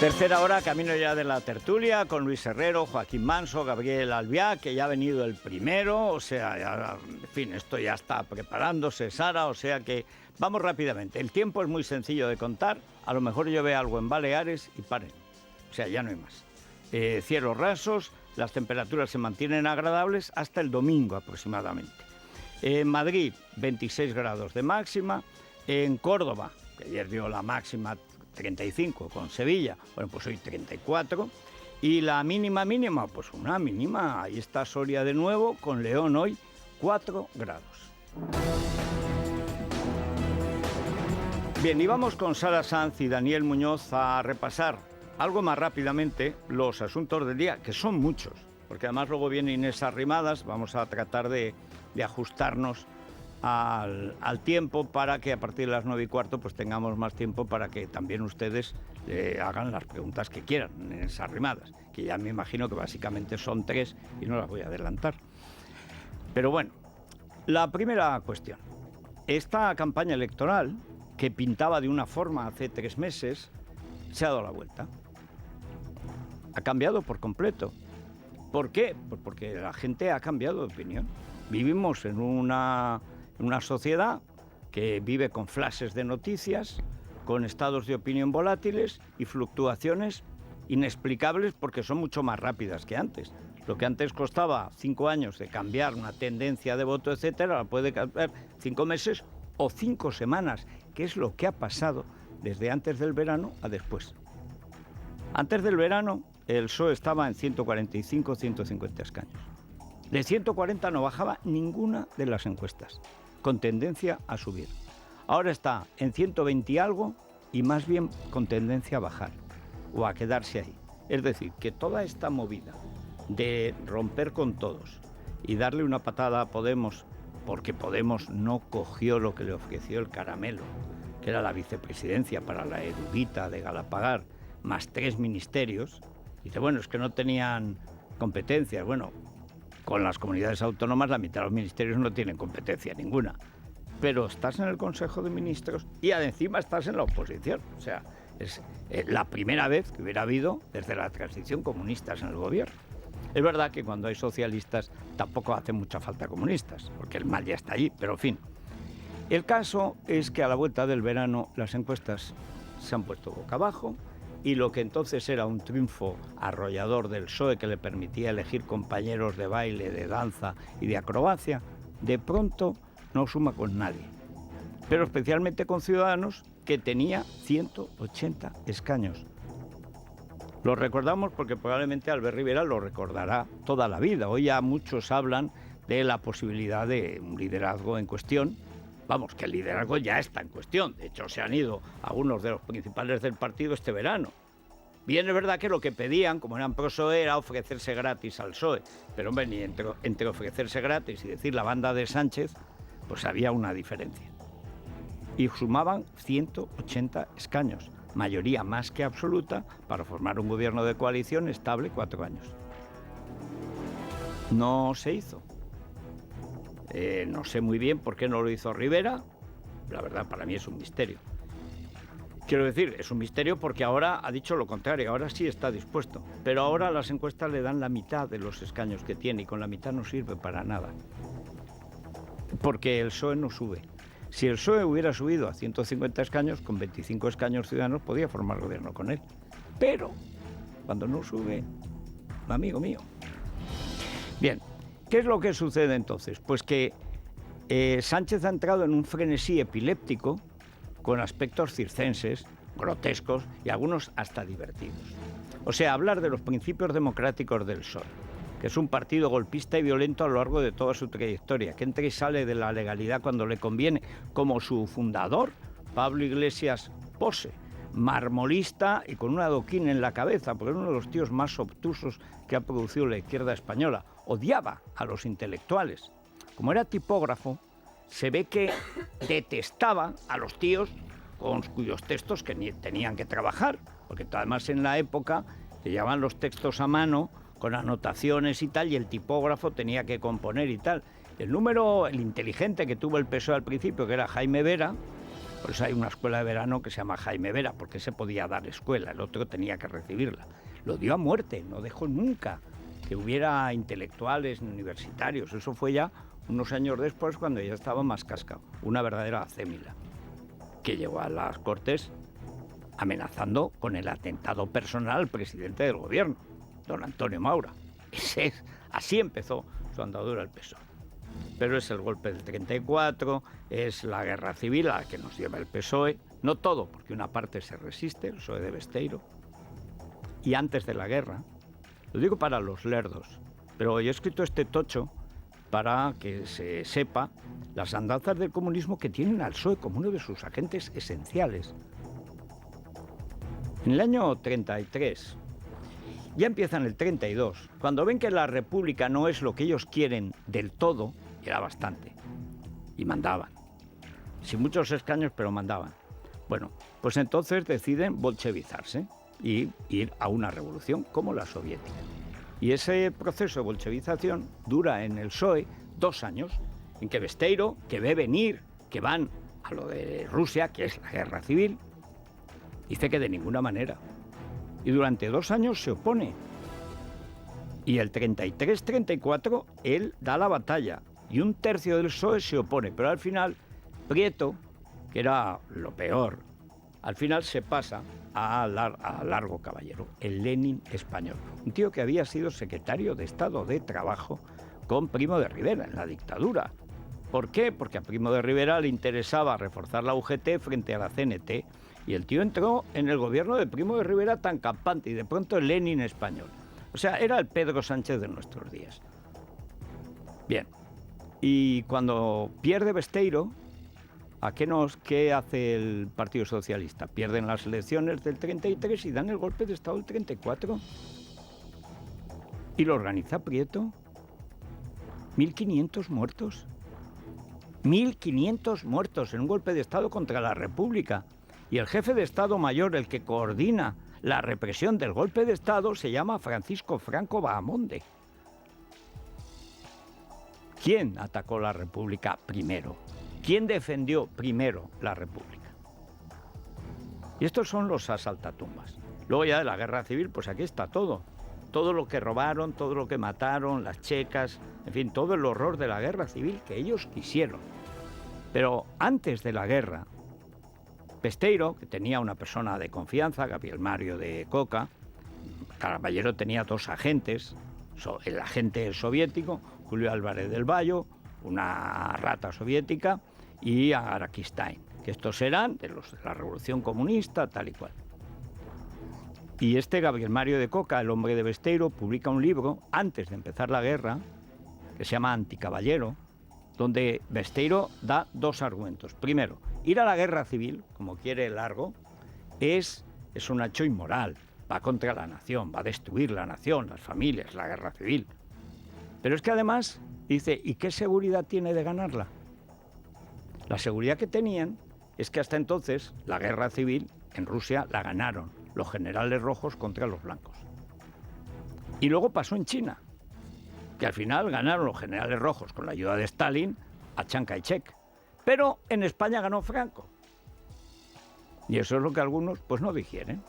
Tercera hora, camino ya de la tertulia con Luis Herrero, Joaquín Manso, Gabriel Albiac, que ya ha venido el primero, o sea, ya, en fin, esto ya está preparándose, Sara, o sea que vamos rápidamente. El tiempo es muy sencillo de contar, a lo mejor yo veo algo en Baleares y paren, o sea, ya no hay más. Cielos rasos, las temperaturas se mantienen agradables hasta el domingo aproximadamente. En Madrid, 26 grados de máxima, en Córdoba, que ayer dio la máxima 35 con Sevilla, bueno, pues hoy 34, y la mínima, pues una mínima, ahí está Soria de nuevo, con León hoy 4 grados. Bien, y vamos con Sara Sanz y Daniel Muñoz a repasar algo más rápidamente los asuntos del día, que son muchos, porque además luego viene Inés Arrimadas, vamos a tratar de ajustarnos al tiempo para que a partir de las 9:15 pues tengamos más tiempo para que también ustedes hagan las preguntas que quieran en esas rimadas, que ya me imagino que básicamente son 3 y no las voy a adelantar. Pero bueno, la primera cuestión. Esta campaña electoral, que pintaba de una forma hace 3 meses, se ha dado la vuelta. Ha cambiado por completo. ¿Por qué? Pues porque la gente ha cambiado de opinión. Vivimos en una sociedad que vive con flashes de noticias, con estados de opinión volátiles y fluctuaciones inexplicables porque son mucho más rápidas que antes. Lo que antes costaba 5 años de cambiar una tendencia de voto, etcétera, ahora puede cambiar 5 meses o 5 semanas, que es lo que ha pasado desde antes del verano a después. Antes del verano, el PSOE estaba en 145, 150 escaños. De 140 no bajaba ninguna de las encuestas, con tendencia a subir. Ahora está en 120 y algo y más bien con tendencia a bajar o a quedarse ahí. Es decir, que toda esta movida de romper con todos y darle una patada a Podemos, porque Podemos no cogió lo que le ofreció el caramelo, que era la vicepresidencia para la erudita de Galapagar, más 3 ministerios, dice, bueno, es que no tenían competencias. Bueno, con las comunidades autónomas la mitad de los ministerios no tienen competencia ninguna. Pero estás en el Consejo de Ministros y encima estás en la oposición. O sea, es la primera vez que hubiera habido desde la transición comunistas en el gobierno. Es verdad que cuando hay socialistas tampoco hace mucha falta comunistas, porque el mal ya está allí, pero en fin. El caso es que a la vuelta del verano las encuestas se han puesto boca abajo, y lo que entonces era un triunfo arrollador del PSOE que le permitía elegir compañeros de baile, de danza y de acrobacia, de pronto no suma con nadie. Pero especialmente con Ciudadanos, que tenía 180 escaños. Lo recordamos porque probablemente Albert Rivera lo recordará toda la vida. Hoy ya muchos hablan de la posibilidad de un liderazgo en cuestión. Vamos, que el liderazgo ya está en cuestión. De hecho, se han ido algunos de los principales del partido este verano. Bien, es verdad que lo que pedían, como eran pro-PSOE, era ofrecerse gratis al PSOE. Pero, hombre, ni entre ofrecerse gratis y decir la banda de Sánchez, pues había una diferencia. Y sumaban 180 escaños, mayoría más que absoluta, para formar un gobierno de coalición estable 4 años. No se hizo. No sé muy bien por qué no lo hizo Rivera, la verdad para mí es un misterio. Quiero decir, es un misterio porque ahora ha dicho lo contrario, ahora sí está dispuesto, pero ahora las encuestas le dan la mitad de los escaños que tiene y con la mitad no sirve para nada, porque el PSOE no sube. Si el PSOE hubiera subido a 150 escaños, con 25 escaños Ciudadanos podía formar gobierno con él, pero cuando no sube, amigo mío. Bien. ¿Qué es lo que sucede entonces? Pues que Sánchez ha entrado en un frenesí epiléptico con aspectos circenses, grotescos y algunos hasta divertidos. O sea, hablar de los principios democráticos del PSOE, que es un partido golpista y violento a lo largo de toda su trayectoria, que entra y sale de la legalidad cuando le conviene, como su fundador, Pablo Iglesias Pose, marmolista y con un adoquín en la cabeza, porque es uno de los tíos más obtusos que ha producido la izquierda española. Odiaba a los intelectuales. Como era tipógrafo, se ve que detestaba a los tíos con cuyos textos que ni tenían que trabajar, porque además en la época se llevaban los textos a mano con anotaciones y tal, y el tipógrafo tenía que componer y tal. El inteligente que tuvo el PSOE al principio, que era Jaime Vera, Por eso hay una escuela de verano que se llama Jaime Vera, porque se podía dar escuela, el otro tenía que recibirla. Lo dio a muerte, no dejó nunca que hubiera intelectuales universitarios. Eso fue ya unos años después, cuando ya estaba más cascado. Una verdadera acémila, que llegó a las Cortes amenazando con el atentado personal al presidente del gobierno, don Antonio Maura. Así empezó su andadura el PSOE. Pero es el golpe del 34, es la guerra civil a la que nos lleva el PSOE. No todo, porque una parte se resiste, el PSOE de Besteiro. Y antes de la guerra, lo digo para los lerdos, pero yo he escrito este tocho para que se sepa las andanzas del comunismo que tienen al PSOE como uno de sus agentes esenciales. En el año 33, ya empiezan el 32, cuando ven que la República no es lo que ellos quieren del todo, y era bastante, y mandaban, sin muchos escaños, pero mandaban. Bueno, pues entonces deciden bolchevizarse y ir a una revolución como la soviética. Y ese proceso de bolchevización dura en el PSOE 2 años, en que Besteiro, que ve venir, que van a lo de Rusia, que es la guerra civil, dice que de ninguna manera. Y durante 2 años se opone. Y el 33-34 él da la batalla. Y 1/3 del PSOE se opone. Pero al final, Prieto, que era lo peor, al final se pasa a Largo Caballero, el Lenin español. Un tío que había sido secretario de Estado de Trabajo con Primo de Rivera en la dictadura. ¿Por qué? Porque a Primo de Rivera le interesaba reforzar la UGT frente a la CNT. Y el tío entró en el gobierno de Primo de Rivera tan campante y de pronto el Lenin español. O sea, era el Pedro Sánchez de nuestros días. Bien. Y cuando pierde Besteiro, ¿qué hace el Partido Socialista? Pierden las elecciones del 33 y dan el golpe de Estado del 34. Y lo organiza Prieto. 1.500 muertos. 1.500 muertos en un golpe de Estado contra la República. Y el jefe de Estado Mayor, el que coordina la represión del golpe de Estado, se llama Francisco Franco Bahamonde. ¿Quién atacó la República primero? ¿Quién defendió primero la República? Y estos son los asaltatumbas. Luego ya de la guerra civil, pues aquí está todo. Todo lo que robaron, todo lo que mataron, las checas, en fin, todo el horror de la guerra civil que ellos quisieron. Pero antes de la guerra, Besteiro, que tenía una persona de confianza, Gabriel Mario de Coca, Caballero tenía 2 agentes, el agente soviético, Julio Álvarez del Valle, una rata soviética, y Araquistain, que estos eran de los de la Revolución Comunista, tal y cual. Y este Gabriel Mario de Coca, el hombre de Besteiro, publica un libro antes de empezar la guerra, que se llama Anticaballero, donde Besteiro da 2 argumentos. Primero, ir a la guerra civil, como quiere Largo, es un hecho inmoral. Va contra la nación, va a destruir la nación, las familias, la guerra civil. Pero es que además dice, ¿y qué seguridad tiene de ganarla? La seguridad que tenían es que hasta entonces la guerra civil en Rusia la ganaron los generales rojos contra los blancos. Y luego pasó en China, que al final ganaron los generales rojos con la ayuda de Stalin a Chiang Kai-shek. Pero en España ganó Franco. Y eso es lo que algunos pues no digieren.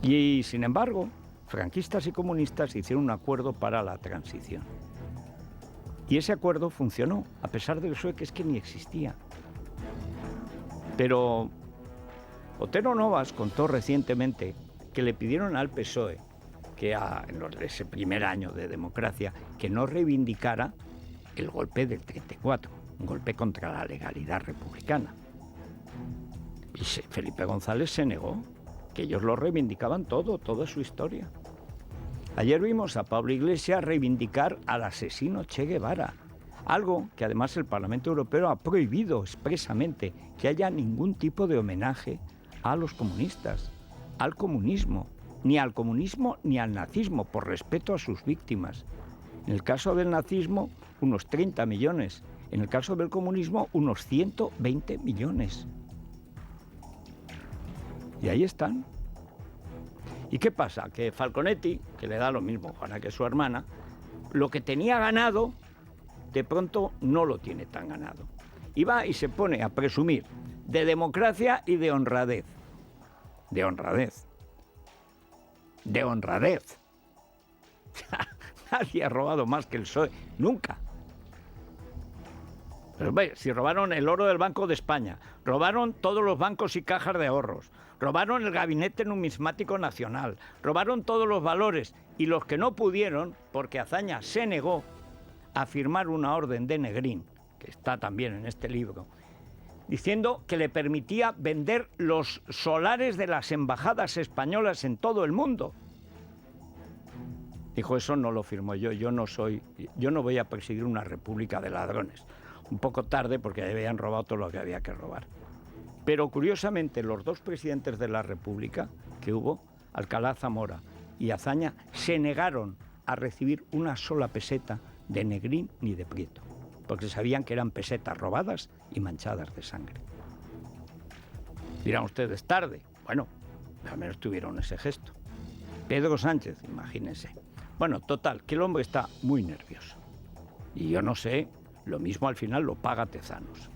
Y sin embargo, franquistas y comunistas hicieron un acuerdo para la transición. Y ese acuerdo funcionó, a pesar del PSOE, que es que ni existía. Pero Otero Novas contó recientemente que le pidieron al PSOE, que en ese primer año de democracia, que no reivindicara el golpe del 34, un golpe contra la legalidad republicana. Y Felipe González se negó, que ellos lo reivindicaban todo, toda su historia. Ayer vimos a Pablo Iglesias reivindicar al asesino Che Guevara, algo que además el Parlamento Europeo ha prohibido expresamente, que haya ningún tipo de homenaje a los comunistas, al comunismo, ni al comunismo ni al nazismo, por respeto a sus víctimas. En el caso del nazismo, unos 30 millones. En el caso del comunismo, unos 120 millones. Y ahí están. ¿Y qué pasa? Que Falconetti, que le da lo mismo Juana que su hermana, lo que tenía ganado, de pronto no lo tiene tan ganado. Y va y se pone a presumir de democracia y de honradez. De honradez. De honradez. Nadie ha robado más que el PSOE. Nunca. Pero si robaron el oro del Banco de España, robaron todos los bancos y cajas de ahorros, robaron el Gabinete Numismático Nacional, robaron todos los valores, y los que no pudieron, porque Azaña se negó a firmar una orden de Negrín, que está también en este libro, diciendo que le permitía vender los solares de las embajadas españolas en todo el mundo. Dijo, eso no lo firmo yo no voy a perseguir una república de ladrones. Un poco tarde, porque habían robado todo lo que había que robar. Pero curiosamente, los dos presidentes de la República que hubo, Alcalá Zamora y Azaña, se negaron a recibir una sola peseta de Negrín ni de Prieto, porque sabían que eran pesetas robadas y manchadas de sangre. Dirán ustedes, tarde. Bueno, al menos tuvieron ese gesto. Pedro Sánchez, imagínense. Bueno, total, que el hombre está muy nervioso. Y yo no sé, lo mismo al final lo paga Tezanos.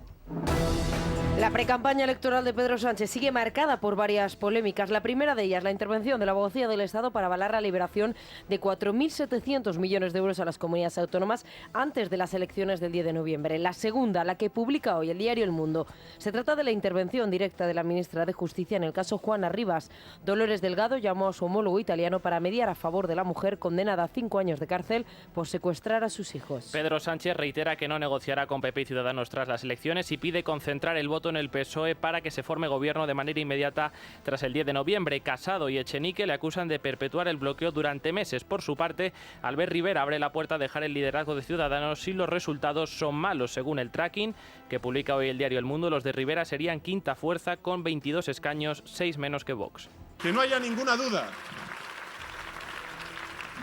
La precampaña electoral de Pedro Sánchez sigue marcada por varias polémicas. La primera de ellas, la intervención de la Abogacía del Estado para avalar la liberación de 4.700 millones de euros a las comunidades autónomas antes de las elecciones del 10 de noviembre. La segunda, la que publica hoy el diario El Mundo. Se trata de la intervención directa de la ministra de Justicia en el caso Juana Rivas. Dolores Delgado llamó a su homólogo italiano para mediar a favor de la mujer condenada a 5 años de cárcel por secuestrar a sus hijos. Pedro Sánchez reitera que no negociará con PP y Ciudadanos tras las elecciones y pide concentrar el voto en el PSOE para que se forme gobierno de manera inmediata tras el 10 de noviembre. Casado y Echenique le acusan de perpetuar el bloqueo durante meses. Por su parte, Albert Rivera abre la puerta a dejar el liderazgo de Ciudadanos si los resultados son malos. Según el tracking que publica hoy el diario El Mundo, los de Rivera serían quinta fuerza con 22 escaños, 6 menos que Vox. Que no haya ninguna duda.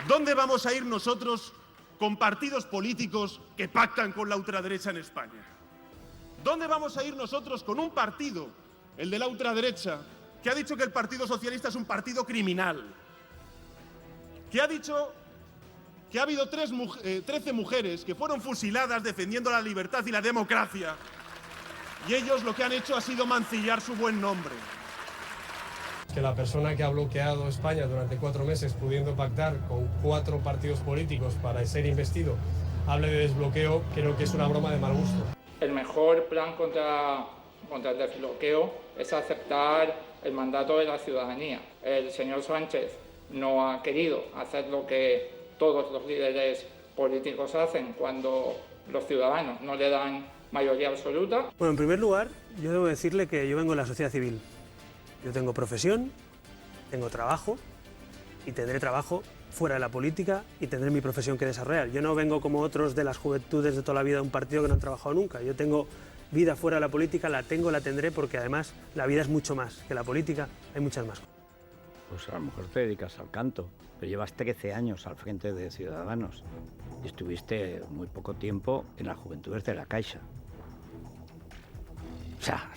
¿Dónde vamos a ir nosotros con partidos políticos que pactan con la ultraderecha en España? ¿Dónde vamos a ir nosotros con un partido, el de la ultraderecha, que ha dicho que el Partido Socialista es un partido criminal? Que ha dicho que ha habido 13 mujeres que fueron fusiladas defendiendo la libertad y la democracia, y ellos lo que han hecho ha sido mancillar su buen nombre. Que la persona que ha bloqueado España durante 4 meses, pudiendo pactar con 4 partidos políticos para ser investido, hable de desbloqueo, creo que es una broma de mal gusto. El mejor plan contra el desbloqueo es aceptar el mandato de la ciudadanía. El señor Sánchez no ha querido hacer lo que todos los líderes políticos hacen cuando los ciudadanos no le dan mayoría absoluta. Bueno, en primer lugar, yo debo decirle que yo vengo de la sociedad civil. Yo tengo profesión, tengo trabajo y tendré trabajo fuera de la política y tendré mi profesión que desarrollar. Yo no vengo como otros de las juventudes de toda la vida de un partido que no han trabajado nunca. Yo tengo vida fuera de la política, la tendré porque además la vida es mucho más que la política, hay muchas más cosas. Pues a lo mejor te dedicas al canto, pero llevas 13 años al frente de Ciudadanos y estuviste muy poco tiempo en las Juventudes de la Caixa. O sea,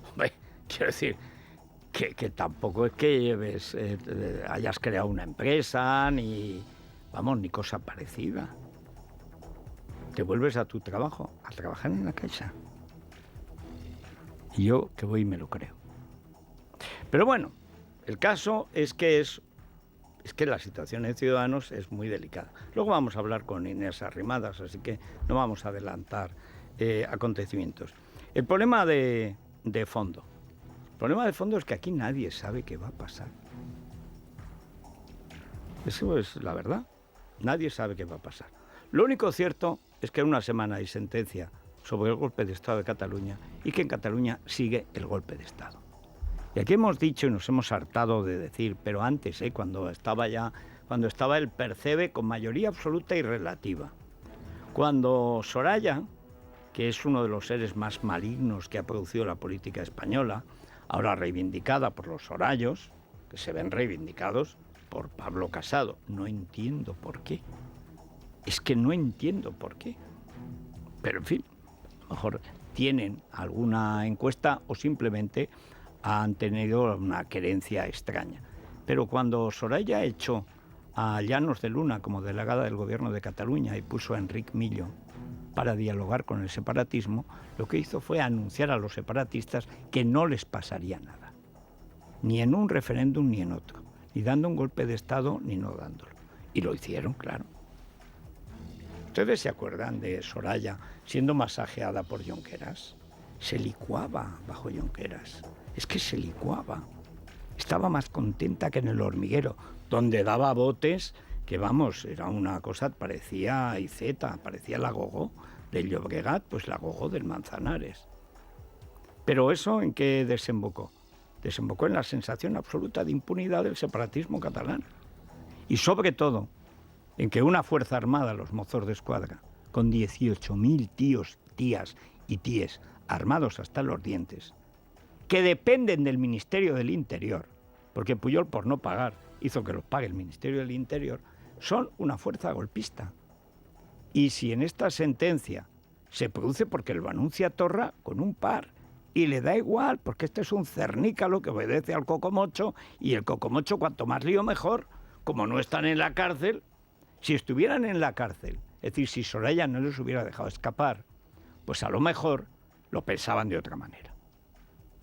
hombre, quiero decir que tampoco es que lleves, hayas creado una empresa, ni cosa parecida. Te vuelves a tu trabajo, a trabajar en la Caixa. Y yo que voy y me lo creo. Pero bueno, el caso es que la situación en Ciudadanos es muy delicada. Luego vamos a hablar con Inés Arrimadas, así que no vamos a adelantar acontecimientos. El problema de fondo. El problema de fondo es que aquí nadie sabe qué va a pasar. Eso es la verdad. Nadie sabe qué va a pasar. Lo único cierto es que en una semana hay sentencia sobre el golpe de Estado de Cataluña y que en Cataluña sigue el golpe de Estado. Y aquí hemos dicho y nos hemos hartado de decir, pero antes, cuando estaba el Percebe con mayoría absoluta y relativa, cuando Soraya, que es uno de los seres más malignos que ha producido la política española, ahora reivindicada por los sorayos, que se ven reivindicados por Pablo Casado. No entiendo por qué. Es que no entiendo por qué. Pero en fin, a lo mejor tienen alguna encuesta o simplemente han tenido una querencia extraña. Pero cuando Soraya echó a Llanos de Luna como delegada del Gobierno de Cataluña y puso a Enric Millo para dialogar con el separatismo, lo que hizo fue anunciar a los separatistas que no les pasaría nada. Ni en un referéndum ni en otro. Ni dando un golpe de Estado ni no dándolo. Y lo hicieron, claro. ¿Ustedes se acuerdan de Soraya siendo masajeada por Junqueras? Se licuaba bajo Junqueras. Es que se licuaba. Estaba más contenta que en el hormiguero, donde daba botes que, vamos, era una cosa, parecía Iceta, parecía la Gogó del Llobregat, pues la Gogó del Manzanares. Pero ¿eso en qué desembocó? Desembocó en la sensación absoluta de impunidad del separatismo catalán. Y sobre todo, en que una fuerza armada, los Mossos d'Esquadra, con 18.000 tíos, tías y tíes armados hasta los dientes, que dependen del Ministerio del Interior, porque Pujol, por no pagar, hizo que los pague el Ministerio del Interior, son una fuerza golpista. Y si en esta sentencia se produce porque lo anuncia Torra con un par, y le da igual, porque este es un cernícalo que obedece al cocomocho, y el cocomocho cuanto más lío mejor, como no están en la cárcel. Si estuvieran en la cárcel, es decir, si Soraya no les hubiera dejado escapar, pues a lo mejor lo pensaban de otra manera.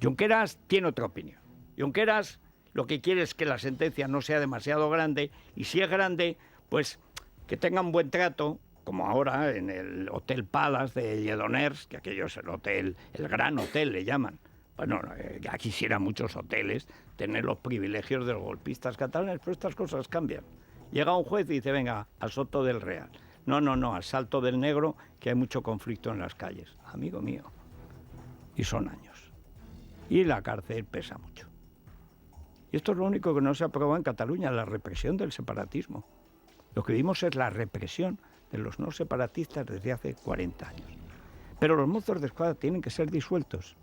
Junqueras tiene otra opinión. Junqueras lo que quiere es que la sentencia no sea demasiado grande, y si es grande, pues que tengan buen trato, como ahora en el Hotel Palace de Lledoners, que aquello es el hotel, el gran hotel le llaman. Bueno, ya quisiera muchos hoteles tener los privilegios de los golpistas catalanes, pero estas cosas cambian. Llega un juez y dice, venga, al Soto del Real. No, al Salto del Negro, que hay mucho conflicto en las calles. Amigo mío. Y son años. Y la cárcel pesa mucho. Y esto es lo único que no se ha aprobado en Cataluña, la represión del separatismo. Lo que vimos es la represión de los no separatistas desde hace 40 años. Pero los Mossos d'Esquadra tienen que ser disueltos.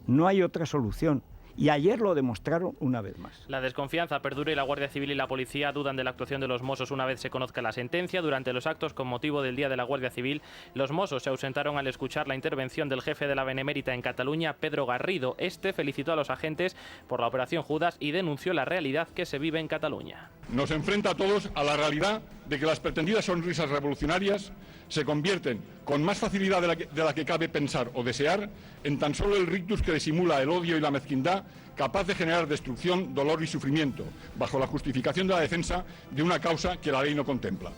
No hay otra solución. Y ayer lo demostraron una vez más. La desconfianza perdura y la Guardia Civil y la Policía dudan de la actuación de los Mossos una vez se conozca la sentencia. Durante los actos con motivo del Día de la Guardia Civil, los Mossos se ausentaron al escuchar la intervención del jefe de la Benemérita en Cataluña, Pedro Garrido. Este felicitó a los agentes por la Operación Judas y denunció la realidad que se vive en Cataluña. Nos enfrenta a todos a la realidad de que las pretendidas sonrisas revolucionarias se convierten con más facilidad de la que cabe pensar o desear en tan solo el rictus que disimula el odio y la mezquindad, capaz de generar destrucción, dolor y sufrimiento, bajo la justificación de la defensa de una causa que la ley no contempla.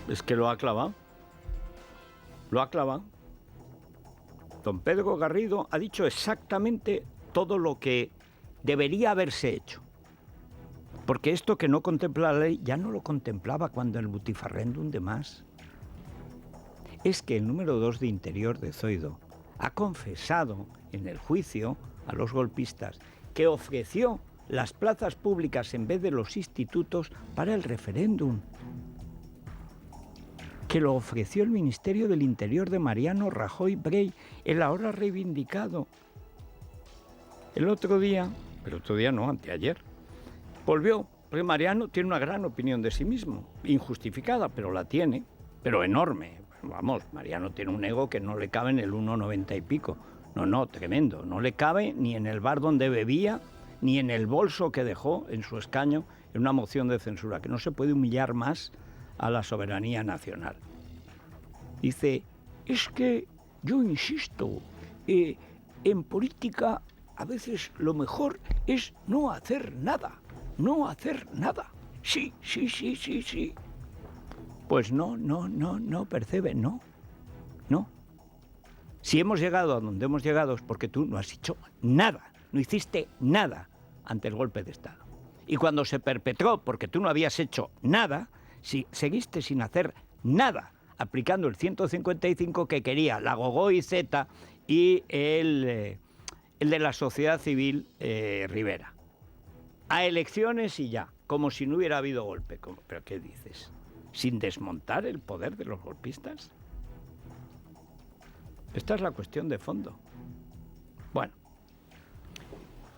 Es que lo ha clavado. Lo ha clavado. Don Pedro Garrido ha dicho exactamente todo lo que debería haberse hecho. Porque esto que no contempla la ley ya no lo contemplaba cuando el butifarréndum de Mas. Es que el número 2 de Interior de Zoido ha confesado en el juicio a los golpistas que ofreció las plazas públicas en vez de los institutos para el referéndum. Que lo ofreció el Ministerio del Interior de Mariano Rajoy Brey, el ahora reivindicado. El otro día no, anteayer, volvió, porque Mariano tiene una gran opinión de sí mismo, injustificada, pero la tiene, pero enorme. Vamos, Mariano tiene un ego que no le cabe en el 1,90 y pico. No, tremendo. No le cabe ni en el bar donde bebía, ni en el bolso que dejó en su escaño en una moción de censura, que no se puede humillar más a la soberanía nacional. Dice, es que yo insisto, en política a veces lo mejor es no hacer nada. No hacer nada. Sí. Pues no, Percebe, no. Si hemos llegado a donde hemos llegado es porque tú no has hecho nada, no hiciste nada ante el golpe de Estado. Y cuando se perpetró porque tú no habías hecho nada, si seguiste sin hacer nada, aplicando el 155 que quería la Gogó y Zeta y el de la sociedad civil Rivera. A elecciones y ya, como si no hubiera habido golpe. ¿Pero qué dices? ¿Sin desmontar el poder de los golpistas? Esta es la cuestión de fondo. Bueno,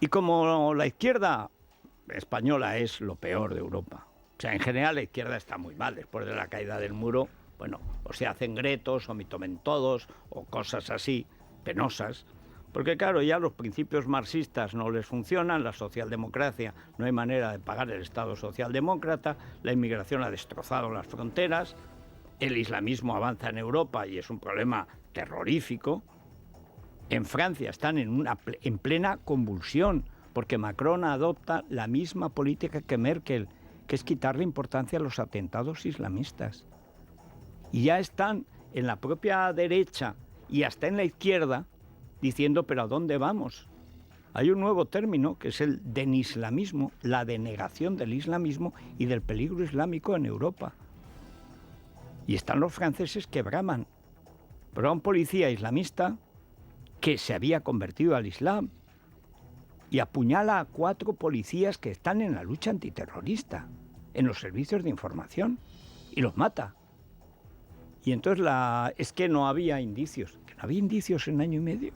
y como la izquierda española es lo peor de Europa, o sea, en general la izquierda está muy mal. Después de la caída del muro, bueno, o se hacen gretos, o mitomen todos, o cosas así, penosas, porque claro, ya los principios marxistas no les funcionan, la socialdemocracia, no hay manera de pagar el Estado socialdemócrata, la inmigración ha destrozado las fronteras, el islamismo avanza en Europa y es un problema terrorífico. En Francia están en plena convulsión porque Macron adopta la misma política que Merkel, que es quitarle importancia a los atentados islamistas. Y ya están en la propia derecha y hasta en la izquierda diciendo, ¿pero a dónde vamos? Hay un nuevo término que es el denislamismo, la denegación del islamismo y del peligro islámico en Europa. Y están los franceses que braman. Pero a un policía islamista que se había convertido al Islam y apuñala a 4 policías que están en la lucha antiterrorista, en los servicios de información, y los mata. Y entonces es que no había indicios. ¿Que no había indicios en año y medio?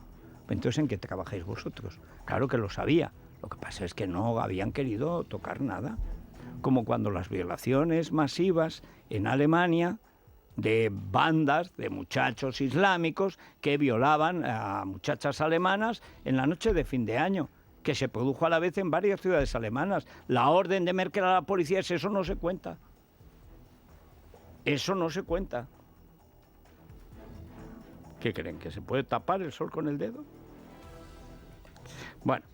Entonces, ¿en qué trabajáis vosotros? Claro que lo sabía. Lo que pasa es que no habían querido tocar nada. Como cuando las violaciones masivas en Alemania de bandas de muchachos islámicos que violaban a muchachas alemanas en la noche de fin de año, que se produjo a la vez en varias ciudades alemanas. La orden de Merkel a la policía es eso no se cuenta. Eso no se cuenta. ¿Qué creen? ¿Que se puede tapar el sol con el dedo? Bueno,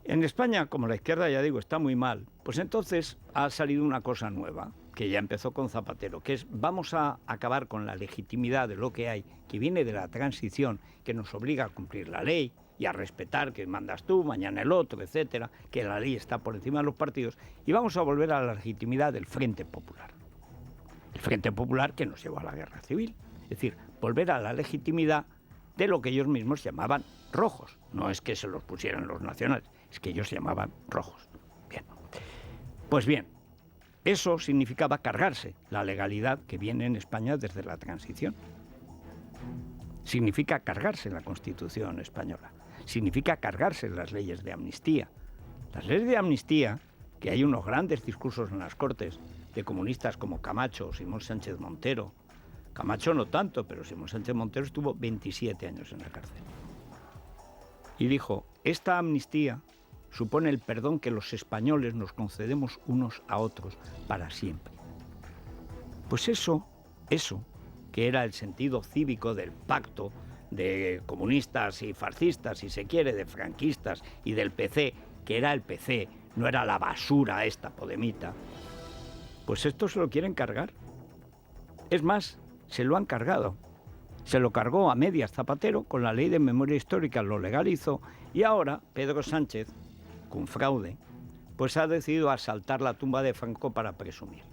en España, como la izquierda, ya digo, está muy mal, pues entonces ha salido una cosa nueva, que ya empezó con Zapatero, que es vamos a acabar con la legitimidad de lo que hay, que viene de la transición, que nos obliga a cumplir la ley y a respetar que mandas tú, mañana el otro, etcétera, que la ley está por encima de los partidos, y vamos a volver a la legitimidad del Frente Popular. El Frente Popular que nos llevó a la guerra civil. Es decir, volver a la legitimidad de lo que ellos mismos llamaban rojos. No es que se los pusieran los nacionales, es que ellos llamaban rojos. Bien. Pues bien, eso significaba cargarse la legalidad que viene en España desde la transición. Significa cargarse la Constitución española. Significa cargarse las leyes de amnistía. Las leyes de amnistía, que hay unos grandes discursos en las Cortes de comunistas como Camacho o Simón Sánchez Montero. Camacho no tanto, pero Simón Sánchez Montero estuvo 27 años en la cárcel. Y dijo, esta amnistía supone el perdón que los españoles nos concedemos unos a otros para siempre. Pues eso, que era el sentido cívico del pacto de comunistas y fascistas, si se quiere, de franquistas y del PC, que era el PC, no era la basura esta podemita, pues esto se lo quieren cargar. Es más, se lo han cargado. Se lo cargó a medias Zapatero, con la ley de memoria histórica lo legalizó, y ahora Pedro Sánchez, con fraude, pues ha decidido asaltar la tumba de Franco para presumir.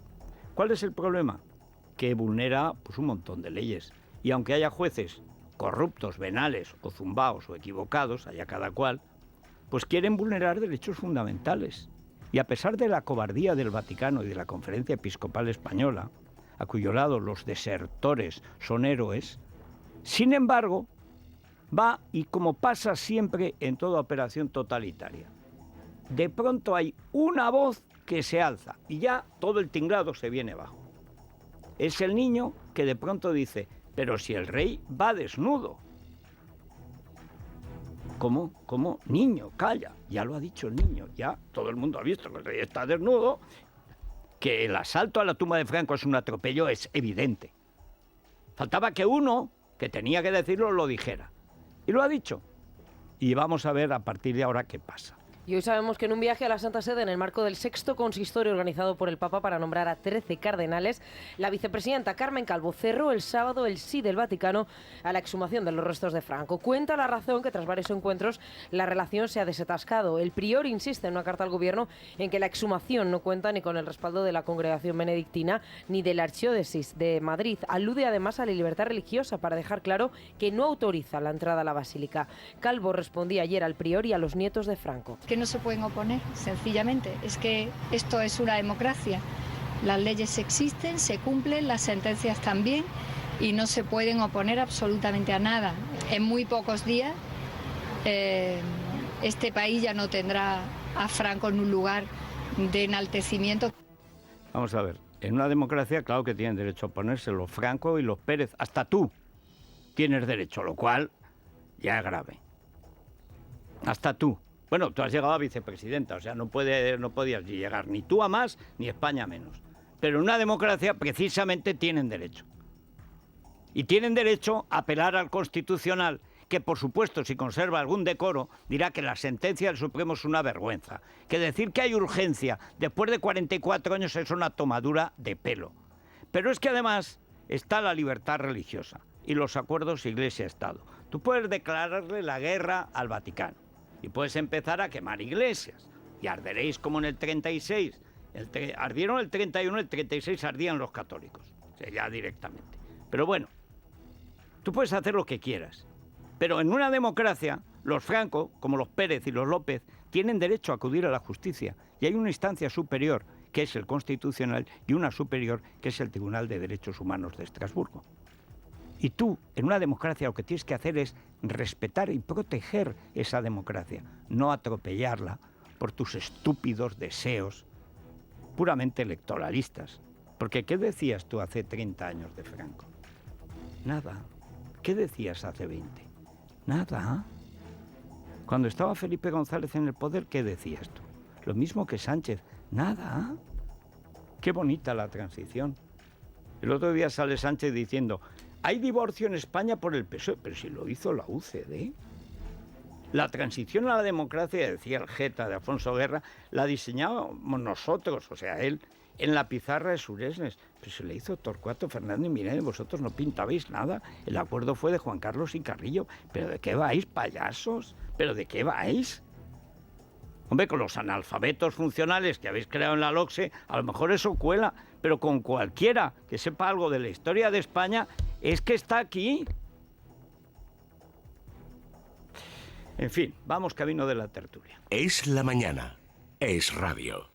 ¿Cuál es el problema? Que vulnera pues, un montón de leyes. Y aunque haya jueces corruptos, venales o zumbaos o equivocados, allá cada cual, pues quieren vulnerar derechos fundamentales. Y a pesar de la cobardía del Vaticano y de la Conferencia Episcopal Española, a cuyo lado los desertores son héroes, sin embargo, va y como pasa siempre en toda operación totalitaria, de pronto hay una voz que se alza y ya todo el tinglado se viene abajo. Es el niño que de pronto dice, pero si el rey va desnudo. ¿Cómo? ¿Cómo? Niño, calla. Ya lo ha dicho el niño, ya todo el mundo ha visto que el rey está desnudo. Que el asalto a la tumba de Franco es un atropello es evidente. Faltaba que uno, que tenía que decirlo, lo dijera. Y lo ha dicho. Y vamos a ver a partir de ahora qué pasa. Y hoy sabemos que en un viaje a la Santa Sede, en el marco del sexto consistorio organizado por el Papa para nombrar a 13 cardenales, la vicepresidenta Carmen Calvo cerró el sábado el sí del Vaticano a la exhumación de los restos de Franco. Cuenta la razón que tras varios encuentros la relación se ha desatascado. El prior insiste en una carta al gobierno en que la exhumación no cuenta ni con el respaldo de la congregación benedictina ni de la Archidiócesis de Madrid. Alude además a la libertad religiosa para dejar claro que no autoriza la entrada a la basílica. Calvo respondía ayer al prior y a los nietos de Franco. Que no se pueden oponer, sencillamente. Es que esto es una democracia. Las leyes existen, se cumplen, las sentencias también, y no se pueden oponer absolutamente a nada. En muy pocos días este país ya no tendrá a Franco en un lugar de enaltecimiento. Vamos a ver, en una democracia claro que tienen derecho a oponerse los Franco y los Pérez, hasta tú tienes derecho, lo cual ya es grave. Hasta tú. Bueno, tú has llegado a vicepresidenta, o sea, no podías llegar ni tú a más ni España a menos. Pero en una democracia precisamente tienen derecho. Y tienen derecho a apelar al Constitucional, que por supuesto, si conserva algún decoro, dirá que la sentencia del Supremo es una vergüenza. Que decir que hay urgencia después de 44 años es una tomadura de pelo. Pero es que además está la libertad religiosa y los acuerdos Iglesia-Estado. Tú puedes declararle la guerra al Vaticano y puedes empezar a quemar iglesias. Y arderéis como en el 36. Ardieron el 31, el 36 ardían los católicos. O sea, ya directamente. Pero bueno, tú puedes hacer lo que quieras. Pero en una democracia, los Franco, como los Pérez y los López, tienen derecho a acudir a la justicia. Y hay una instancia superior, que es el Constitucional, y una superior, que es el Tribunal de Derechos Humanos de Estrasburgo. Y tú, en una democracia, lo que tienes que hacer es respetar y proteger esa democracia, no atropellarla por tus estúpidos deseos puramente electoralistas. Porque ¿qué decías tú hace 30 años de Franco? Nada. ¿Qué decías hace 20? Nada. Cuando estaba Felipe González en el poder, ¿qué decías tú? Lo mismo que Sánchez. Nada. Qué bonita la transición. El otro día sale Sánchez diciendo, hay divorcio en España por el PSOE, pero si lo hizo la UCD. La transición a la democracia, decía el Jeta de Alfonso Guerra, la diseñábamos nosotros, o sea, él, en la pizarra de Suresnes. Pero se le hizo Torcuato Fernández, mirad, vosotros no pintabais nada. El acuerdo fue de Juan Carlos y Carrillo. ¿Pero de qué vais, payasos? ¿Pero de qué vais? Hombre, con los analfabetos funcionales que habéis creado en la LOCSE, a lo mejor eso cuela, pero con cualquiera que sepa algo de la historia de España, es que está aquí. En fin, vamos camino de la tertulia. Es la mañana. Es radio.